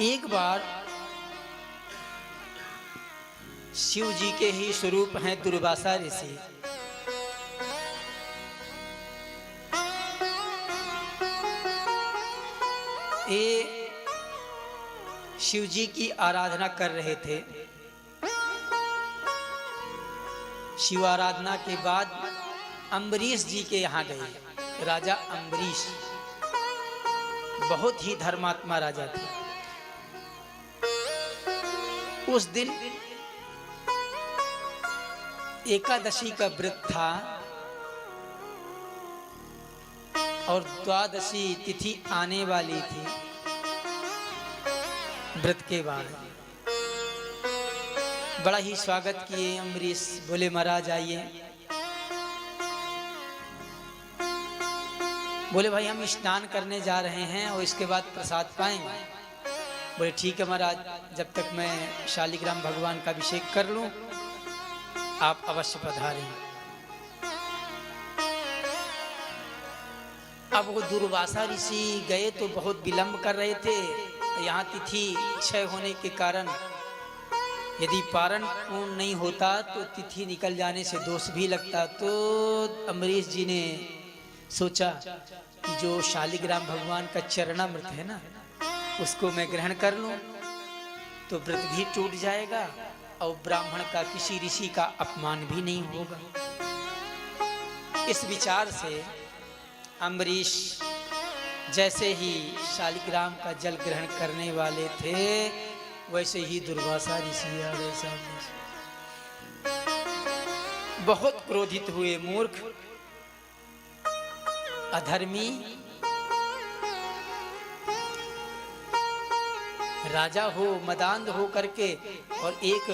एक बार शिव जी के ही स्वरूप हैं दुर्वासा ऋषि। ये शिव जी की आराधना कर रहे थे। शिव आराधना के बाद अम्बरीश जी के यहाँ गए। राजा अम्बरीश बहुत ही धर्मात्मा राजा थे। उस दिन एकादशी का व्रत था और द्वादशी तिथि आने वाली थी। व्रत के बाद बड़ा ही स्वागत किए अम्बरीश। बोले महाराज आइए। बोले भाई हम स्नान करने जा रहे हैं और इसके बाद प्रसाद पाएंगे। बोले ठीक है महाराज, जब तक मैं शालिग्राम भगवान का अभिषेक कर लूं आप अवश्य पधारें। अब वो दुर्वासा ऋषि गए तो बहुत विलंब कर रहे थे। यहाँ तिथि क्षय होने के कारण यदि पारण पूर्ण नहीं होता तो तिथि निकल जाने से दोष भी लगता। तो अम्बरीश जी ने सोचा कि जो शालिग्राम भगवान का चरणामृत है ना, उसको मैं ग्रहण कर लूं तो व्रत भी टूट जाएगा और ब्राह्मण का किसी ऋषि का अपमान भी नहीं होगा। इस विचार से अम्बरीश जैसे ही शालिग्राम का जल ग्रहण करने वाले थे वैसे ही दुर्वासा ऋषि आ गए सामने। बहुत क्रोधित हुए। मूर्ख, अधर्मी, राजा हो, मदांध हो करके और एक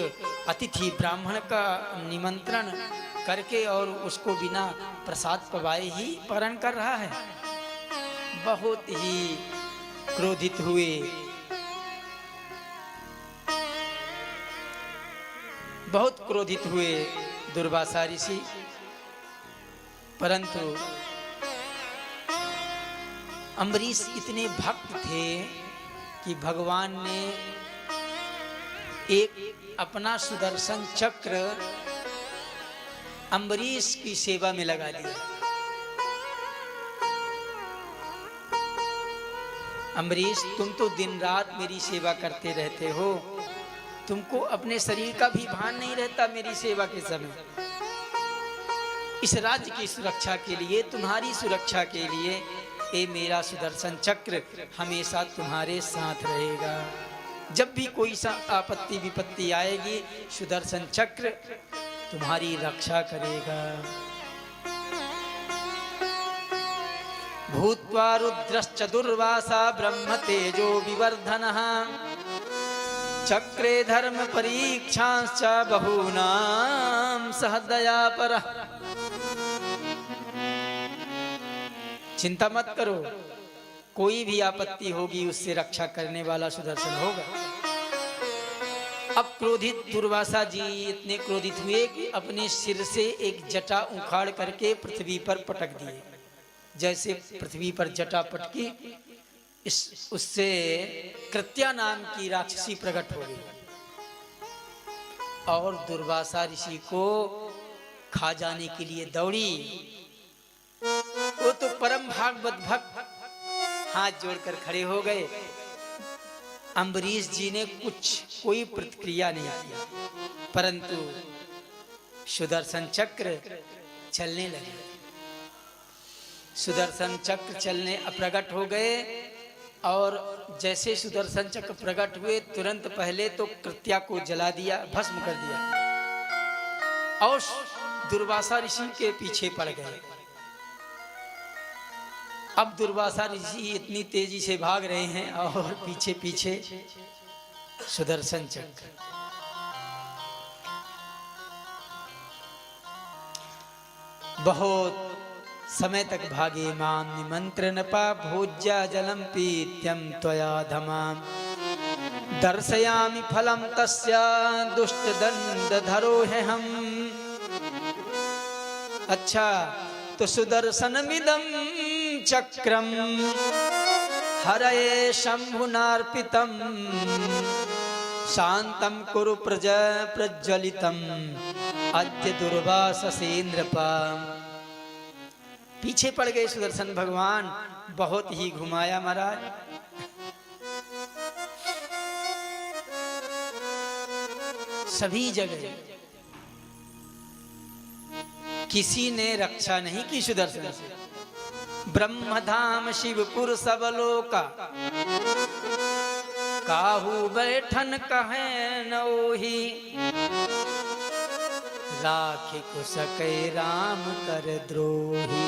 अतिथि ब्राह्मण का निमंत्रण करके और उसको बिना प्रसाद पवाए ही पारण कर रहा है। बहुत ही क्रोधित हुए। बहुत क्रोधित हुए दुर्वासा ऋषि। परंतु अम्बरीश इतने भक्त थे कि भगवान ने एक अपना सुदर्शन चक्र अम्बरीश की सेवा में लगा दिया। अम्बरीश, तुम तो दिन रात मेरी सेवा करते रहते हो, तुमको अपने शरीर का भी भान नहीं रहता मेरी सेवा के समय। इस राज्य की सुरक्षा के लिए, तुम्हारी सुरक्षा के लिए ये मेरा सुदर्शन चक्र हमेशा तुम्हारे साथ रहेगा। जब भी कोई सा आपत्ति विपत्ति आएगी सुदर्शन चक्र तुम्हारी रक्षा करेगा। भूत्वा रुद्रश्च दुर्वासा ब्रह्म तेजो विवर्धनः चक्रे धर्म परीक्षांश्च बहूनां सह दयापरः। चिंता मत करो, कोई भी आपत्ति होगी उससे रक्षा करने वाला सुदर्शन होगा। अब क्रोधित दुर्वासा जी इतने क्रोधित हुए कि अपने सिर से एक जटा उखाड़ करके पृथ्वी पर पटक दिए। जैसे पृथ्वी पर जटा पटकी, उससे कृत्या नाम की राक्षसी प्रकट हो गई और दुर्वासा ऋषि को खा जाने के लिए दौड़ी। वो तो परम भागवत भक्त हाथ जोड़कर खड़े हो गए। अम्बरीश जी ने कोई प्रतिक्रिया नहीं किया, परंतु सुदर्शन चक्र चलने लगे। सुदर्शन चक्र चलने प्रकट हो गए और जैसे सुदर्शन चक्र प्रकट हुए तुरंत पहले तो कृत्या को जला दिया, भस्म कर दिया और दुर्वासा ऋषि के पीछे पड़ गए। अब दुर्वासा ऋषि इतनी तेजी से भाग रहे हैं और पीछे पीछे सुदर्शन चक्र। बहुत समय तक भागे। मां निमंत्रण पा भोज्या जलम पीत्यम त्वया धमाम दर्शयामि फलम तस्या दुष्ट दंड धरो है हम। अच्छा, तो सुदर्शन मिदम चक्रम हरये शंभुनार्पितं शांतं कुरु प्रज्वलितं अद्य दुर्वाससेन्द्रपा। पीछे पड़ गए सुदर्शन भगवान, बहुत ही घुमाया महाराज। सभी जगह किसी ने रक्षा नहीं की सुदर्शन से। ब्रह्मधाम शिवपुर सबलोका काहू बैठन कहे नोही, राखी को सके राम कर द्रोही।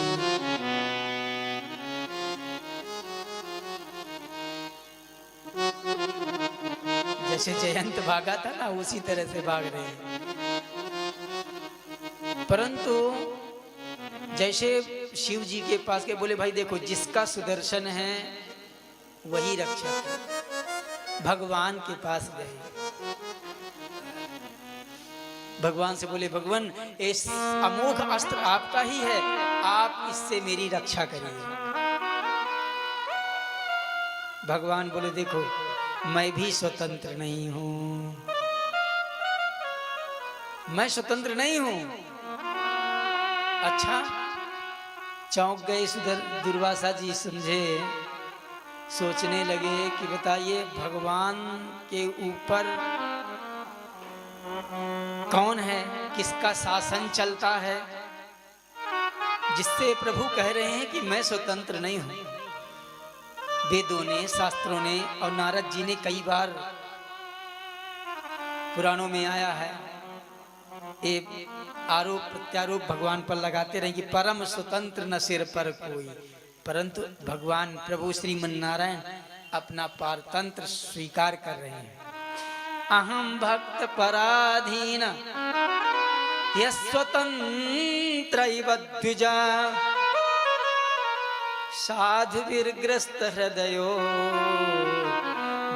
जैसे जयंत भागा था ना, उसी तरह से भाग रहे हैं। परंतु जैसे शिव जी के पास के बोले भाई देखो, जिसका सुदर्शन है वही रक्षक है। भगवान के पास गए, भगवान से बोले भगवान इस अमोघ अस्त्र आपका ही है, आप इससे मेरी रक्षा करिए। भगवान बोले देखो मैं भी स्वतंत्र नहीं हूं, मैं स्वतंत्र नहीं हूं। अच्छा, चौंक गए दुर्वासा जी, समझे, सोचने लगे कि बताइए भगवान के ऊपर कौन है, किसका शासन चलता है, जिससे प्रभु कह रहे हैं कि मैं स्वतंत्र नहीं हूं। वेदों ने, शास्त्रों ने और नारद जी ने कई बार पुराणों में आया है, एक आरोप प्रत्यारोप भगवान पर लगाते रहे कि परम स्वतंत्र न सिर पर कोई। परंतु भगवान प्रभु श्रीमन नारायण अपना पारतंत्र स्वीकार कर रहे हैं। अहम भक्त पराधीन यस्वतंत्र द्विजा, साधु विरग्रस्त हृदयो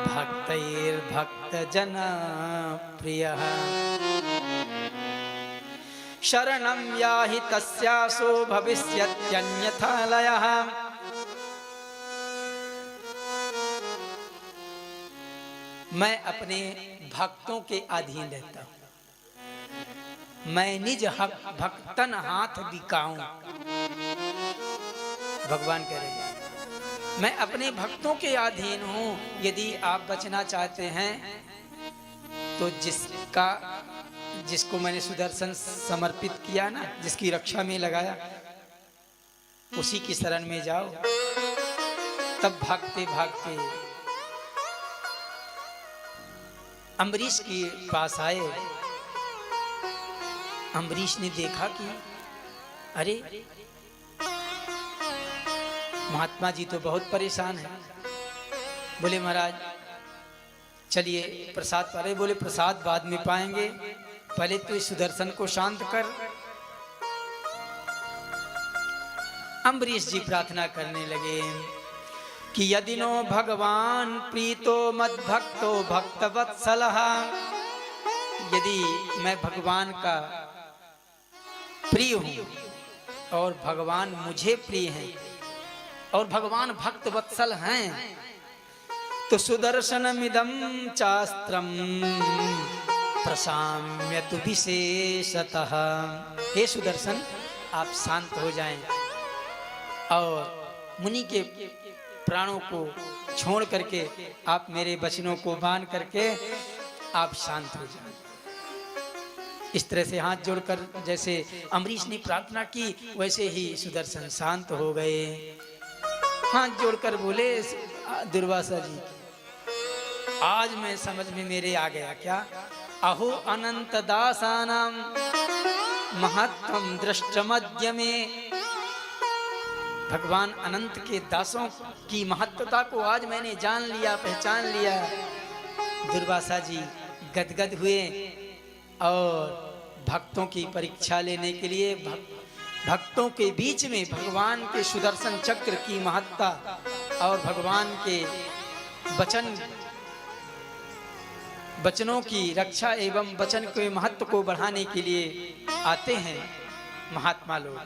भक्तैर्भक्त जन प्रियः। शरणं याहि तस्यासो भविष्यत्यन्यथा लयः। मैं अपने भक्तों के अधीन रहता हूं, मैं निज भक्तन हाथ बिकाऊं। भगवान कह रहे हैं मैं अपने भक्तों के अधीन हूं। यदि आप बचना चाहते हैं तो जिसको मैंने सुदर्शन समर्पित किया ना, जिसकी रक्षा में लगाया, उसी की शरण में जाओ। तब भागते भागते अम्बरीश के पास आए। अम्बरीश ने देखा कि अरे महात्मा जी तो बहुत परेशान है। बोले महाराज चलिए प्रसाद पाए। बोले प्रसाद बाद में पाएंगे, पहले तो इस सुदर्शन को शांत कर। अम्बरीश जी प्रार्थना करने लगे कि यदि नो भगवान प्रीतो मद भक्तो भक्तवत्सलः, यदि मैं भगवान का प्रिय हूं और भगवान मुझे प्रिय हैं और भगवान भक्त वत्सल हैं, तो सुदर्शनमिदं चास्त्रम प्रशाम्यतु विशेषतः। हे सुदर्शन, आप शांत हो जाएं और मुनि के प्राणों को छोड़ करके आप मेरे वचनों को मान करके आप शांत हो जाएं। इस तरह से हाथ जोड़कर जैसे अम्बरीश ने प्रार्थना की, वैसे ही सुदर्शन शांत हो गए। हाथ जोड़कर बोले दुर्वासा जी, आज मैं समझ में मेरे आ गया क्या। अहो अनंत दासानां महत्वं दृष्टमद्य में। भगवान अनंत के दासों की महत्वता को आज मैंने जान लिया, पहचान लिया। दुर्वासा जी गदगद हुए और भक्तों की परीक्षा लेने के लिए भक्तों के बीच में भगवान के सुदर्शन चक्र की महत्ता और भगवान के वचनों की रक्षा एवं वचन के महत्व को बढ़ाने के लिए आते हैं महात्मा लोग।